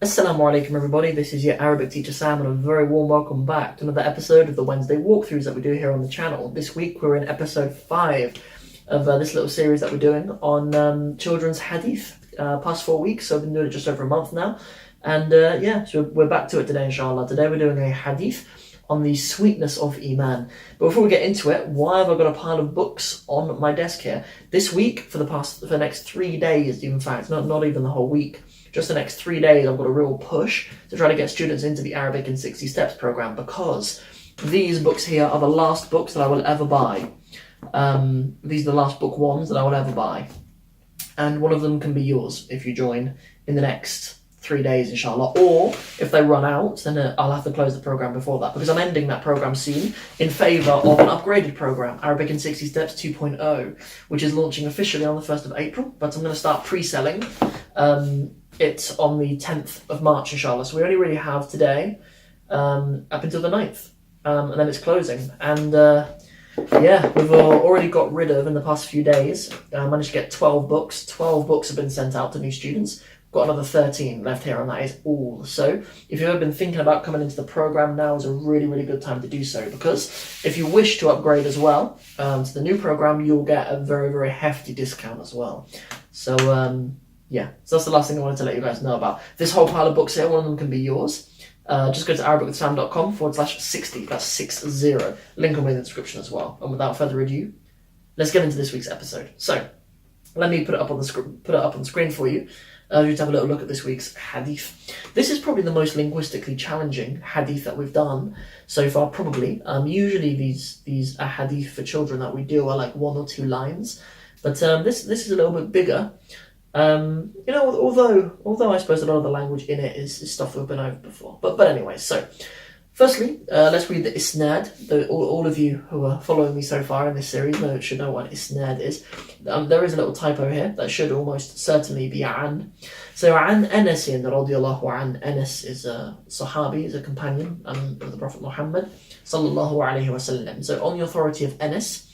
Assalamu alaikum everybody, this is your Arabic teacher Sam and a very warm welcome back to another episode of the Wednesday walkthroughs that we do here on the channel. This week we're in episode 5 of this little series that we're doing on children's hadith, past 4 weeks, so I've been doing it just over a month now. And so we're back to it today inshallah. Today we're doing a hadith on the sweetness of Iman. But before we get into it, why have I got a pile of books on my desk here? This week, for the next 3 days, in fact, not even the whole week, just the next 3 days, I've got a real push to try to get students into the Arabic in 60 Steps program, because these books here are the last books that I will ever buy. These are the last book ones that I will ever buy. And one of them can be yours if you join in the next 3 days, inshallah. Or if they run out, then I'll have to close the program before that, because I'm ending that program soon in favour of an upgraded program, Arabic in 60 Steps 2.0, which is launching officially on the 1st of April, but I'm going to start pre-selling it on the 10th of March, inshallah. So we only really have today up until the 9th, and then it's closing. And we've already got rid of, in the past few days, managed to get 12 books. 12 books have been sent out to new students. Got another 13 left here, and that is all. So if you've ever been thinking about coming into the program, now is a really, really good time to do so, because if you wish to upgrade as well to the new program, you'll get a very, very hefty discount as well. So so that's the last thing I wanted to let you guys know about. This whole pile of books here, one of them can be yours. Just go to arabicwithsam.com/60, that's 60. Link will be in the description as well. And without further ado, let's get into this week's episode. So let me put it up on the screen for you. Just have a little look at this week's hadith. This is probably the most linguistically challenging hadith that we've done so far, probably. Usually these hadith for children that we do are like 1 or 2 lines, but this is a little bit bigger. Although I suppose a lot of the language in it is stuff that we've been over before. But anyway, so firstly, let's read the isnad. All of you who are following me so far in this series should know what isnad is. There is a little typo here that should almost certainly be an. So an Anas radiyallahu an. Anas is a Sahabi, is a companion of the Prophet Muhammad sallallahu alayhi wa sallam. So on the authority of Anas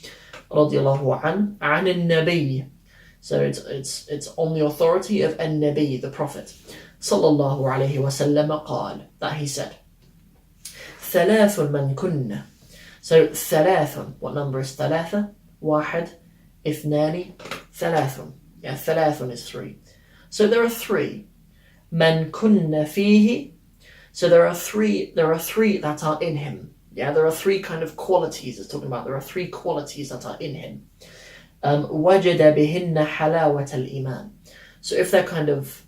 radiyallahu an al-Nabi. So it's on the authority of an-Nabi, the Prophet sallallahu alayhi wa sallam, قال, that he said, ثلاث من كن. So ثلاث, what number is ثلاثة? واحد, اثنان, ثلاث. Yeah, ثلاث is 3. So there are 3. من كن فيه. So there are three that are in him. Yeah, there are 3 kind of qualities it's talking about. There are 3 qualities that are in him. وجد بهن حلاوة الإيمان. So if they're kind of,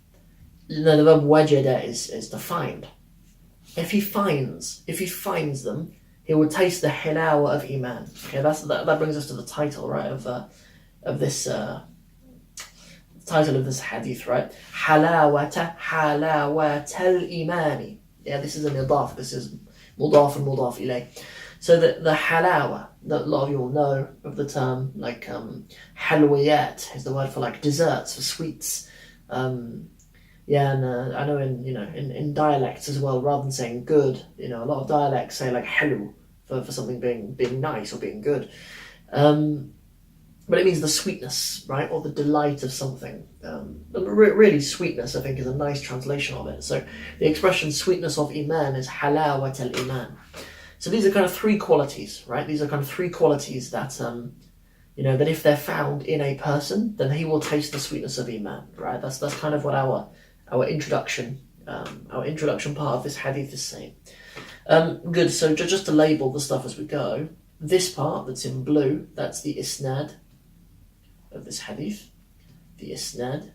the verb وجد is to find. If he finds them, he will taste the halawa of Iman. Okay, that brings us to the title, right, of this title of this hadith, right? Halawata al-imani. Yeah, this is a mudaf. This is mudaf and mudaf ilayh. So the halawa, that a lot of you will know of the term, like halwiyat is the word for like desserts, for sweets. And I know in dialects as well, rather than saying good, a lot of dialects say like halu for something being nice or being good. But it means the sweetness, right, or the delight of something. Really, sweetness, I think, is a nice translation of it. So the expression sweetness of Iman is halawat al-Iman. So these are kind of 3 qualities, right? These are kind of 3 qualities that, that if they're found in a person, then he will taste the sweetness of Iman, right? That's kind of what our introduction part of this hadith is saying. Good, so just to label the stuff as we go, this part that's in blue, that's the isnad of this hadith, the isnad,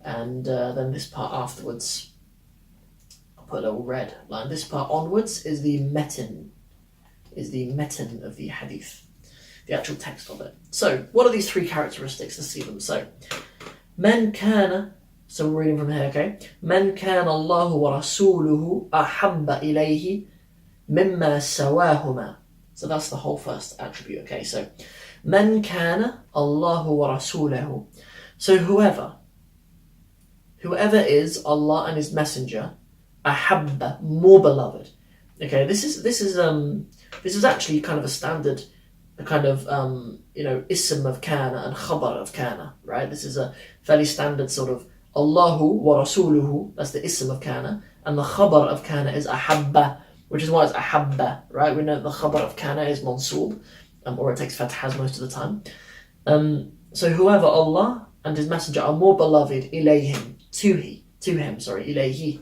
and then this part afterwards, I'll put a little red line. This part onwards is the metin of the hadith, the actual text of it. So what are these 3 characteristics? Let's see them. So man kana. So we're reading from here, okay? من كان الله ورسوله أحب إليه مما سواهما. So that's the whole first attribute, okay? So من كان الله ورسوله. So whoever is Allah and His Messenger, أحب, more beloved. Okay, this is actually kind of a standard, a kind of ism of kana and khabar of kana, right? This is a fairly standard sort of Allahu wa Rasuluhu, that's the ism of kana, and the khabar of kana is ahabba, which is why it's ahabba, right? We know the khabar of kana is mansub, or it takes fathahas most of the time. So whoever Allah and His Messenger are more beloved, ilayhim, to him, ilayhi.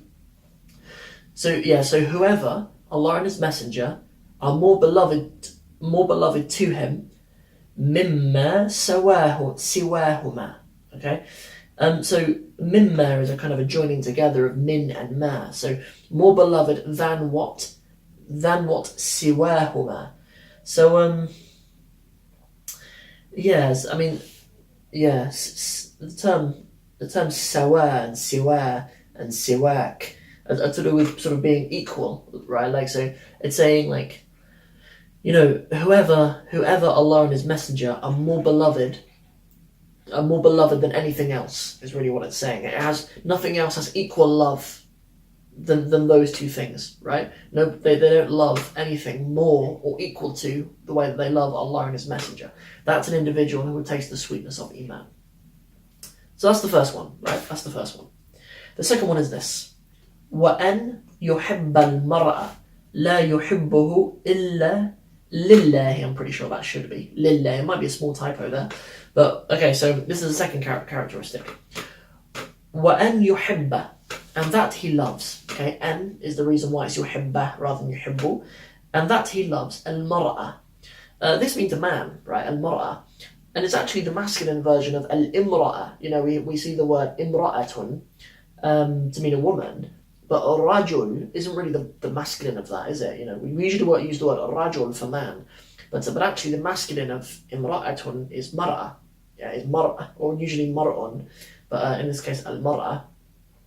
So whoever Allah and His Messenger are more beloved to Him, mimma siwahuma. Okay, so mimma is a kind of a joining together of min and ma. So more beloved than what siwahuma. So yes, I mean, yes, the term sawa and siwa and siwak are to do with sort of being equal, right? Like, so it's saying, like, you know, whoever Allah and His Messenger are more beloved than anything else, is really what it's saying. Nothing else has equal love than those two things, right? No, they don't love anything more or equal to the way that they love Allah and His Messenger. That's an individual who would taste the sweetness of Iman. So that's the first one, right? That's the first one. The second one is this: وَأَنْ يُحِبَّ الْمَرْأَ لَا يُحِبُّهُ إِلَّا لِلَّهِ. I'm pretty sure that should be لِلَّهِ. It might be a small typo there. But, okay, so this is the second characteristic. وَأَنْ يُحِبَّ, and that he loves. Okay, an is the reason why it's yuhibba rather than yuhibbu. And that he loves, al-mar'a. This means a man, right, al-mar'a. And it's actually the masculine version of al-imra'a. You know, we see the word imra'atun to mean a woman, but a rajul isn't really the masculine of that, is it? You know, we usually use the word rajul for man, but actually the masculine of imra'atun is mar'a. Yeah, is mar'a, or usually mar'un, but in this case al-mar'a.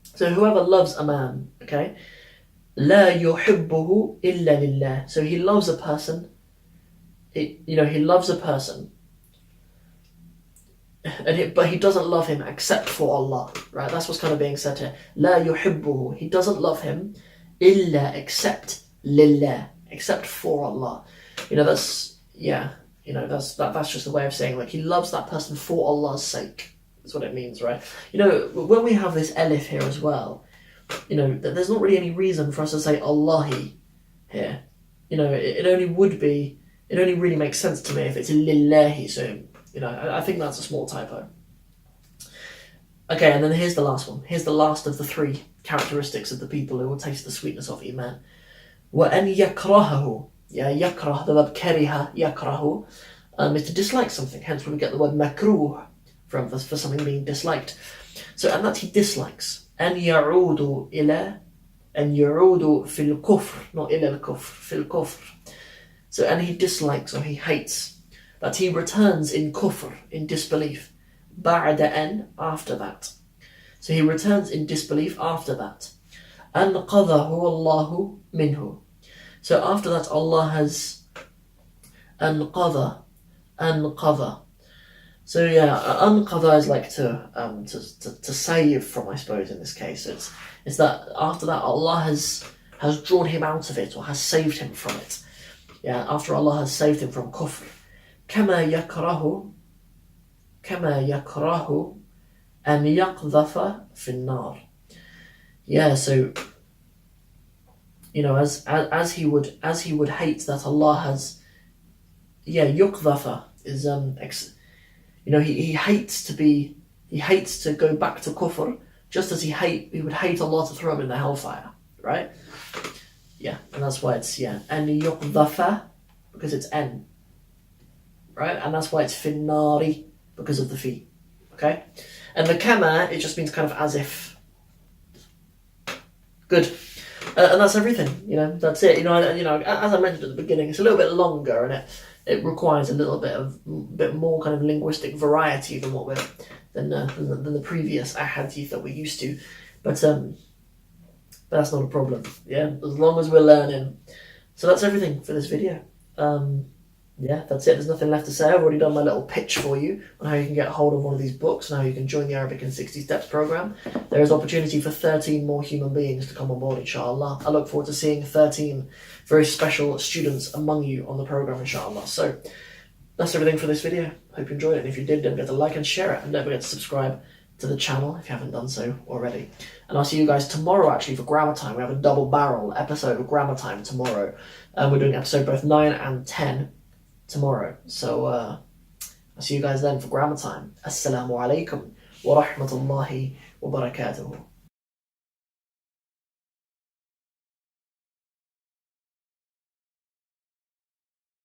So whoever loves a man, okay, لا يحبه إلا لله. So he loves a person. He loves a person, but he doesn't love him except for Allah, right? That's what's kind of being said here. لا يحبه. He doesn't love him إلا except لله, except for Allah. That's just the way of saying, like, he loves that person for Allah's sake. That's what it means, right? When we have this elif here as well, there's not really any reason for us to say Allahi here. It only really makes sense to me if it's lillahi. So, I think that's a small typo. Okay, and then here's the last one. Here's the last of the three characteristics of the people who will taste the sweetness of Iman. وَأَنْ يَكْرَهَهُ. Yeah, yakrah, the word kariha, yakrahu, is to dislike something. Hence we get the word makruh for something being disliked. So, and that he dislikes. أن يعود في الكفر, not إلى الكفر, في الكفر. So, and he dislikes or he hates that he returns in kufr, in disbelief. بعد أن, after that. So he returns in disbelief after that. أنقذه الله منه. So after that Allah has أنقذ. So yeah, anqadha is like to save from, I suppose, in this case. It's that after that Allah has drawn him out of it, or has saved him from it. Yeah, after Allah has saved him from kufr. كما يكره أن يقذف في النار. Yeah, so as he would hate that Allah has, yuqdhafa is he hates to go back to kufr, just as he would hate Allah to throw him in the hellfire, right? Yeah, and that's why it's and yuqdhafa, because it's n, right? And that's why it's finnari, because of the fi. Okay? And the kama, it just means kind of as if. Good. And that's everything, that's it. As I mentioned at the beginning, it's a little bit longer, and it requires a little bit more kind of linguistic variety than the previous ahadith that we're used to. But that's not a problem, as long as we're learning. So that's everything for this video. That's it. There's nothing left to say. I've already done my little pitch for you on how you can get hold of one of these books and how you can join the Arabic in 60 Steps program. There is opportunity for 13 more human beings to come on board, inshallah. I look forward to seeing 13 very special students among you on the program, inshallah. So that's everything for this video. Hope you enjoyed it. And if you did, don't forget to like and share it. And don't forget to subscribe to the channel if you haven't done so already. And I'll see you guys tomorrow actually for Grammar Time. We have a double barrel episode of Grammar Time tomorrow. We're doing episode both 9 and 10 tomorrow. So I'll see you guys then for Grammar Time. Assalamu alaikum wa rahmatullahi wa barakatuh.